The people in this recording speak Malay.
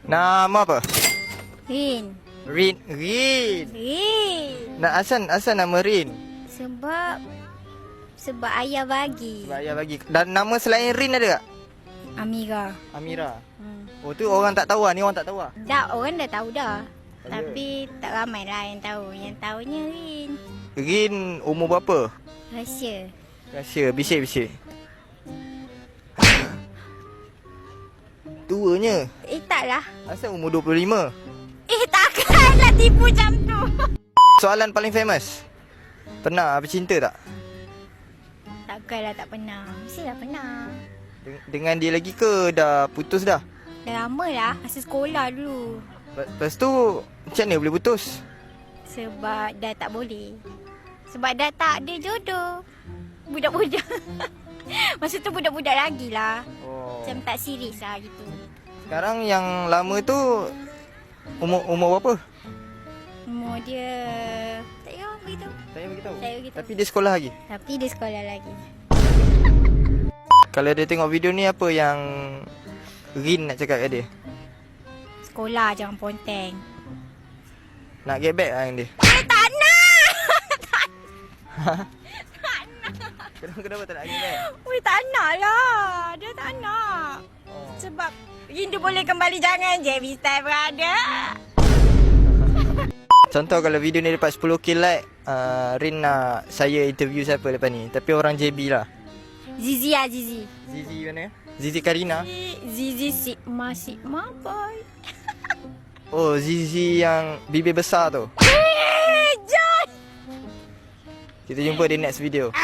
Nama apa? Rin. Rin. Rin. Rin. Nak asal nama Rin? Sebab ayah bagi. Sebab ayah bagi. Dan nama selain Rin ada tak? Amira. Amira. Oh tu orang tak tahu lah. Ni orang tak tahu lah. Orang dah tahu dah. Ya. Tapi tak ramai lah yang tahu. Yang tahunya Rin. Rin umur berapa? Rahsia. Rahsia. Bisik-bisik. Tuanya. Taklah. Asal umur 25? Takkanlah tipu macam tu. Soalan paling famous. Pernah bercinta tak? Takkanlah tak pernah. Mestilah pernah. Dengan dia lagi ke dah putus dah? Dah lama lah. Masa sekolah dulu. Lepas tu macam mana boleh putus? Sebab dah tak boleh. Sebab dah tak ada jodoh. Budak-budak. Masa tu budak-budak lagi lah. Oh. Macam tak serius lah gitu. Sekarang yang lama tu umur berapa? Umur dia tak payah beritahu. Tak payah beritahu. Tak payah beritahu. Tapi dia sekolah lagi? Tapi dia sekolah lagi. Kalau dia tengok video ni, apa yang Rin nak cakap kat dia? Sekolah jangan ponteng. Nak get back lah yang dia? Tak nak! Kenapa tak nak get back? Tak nak lah. Dia tak nak. Oh. Sebab rindu boleh kembali, jangan je style berada. Contoh kalau video ni dapat 10k like, Rin nak saya interview siapa lepas ni? Tapi orang JB lah. Zizi lah Zizi. Zizi mana? Zizi Karina? Zizi Sigma boy. Oh, Zizi yang bibir besar tu. John! Kita jumpa di next video.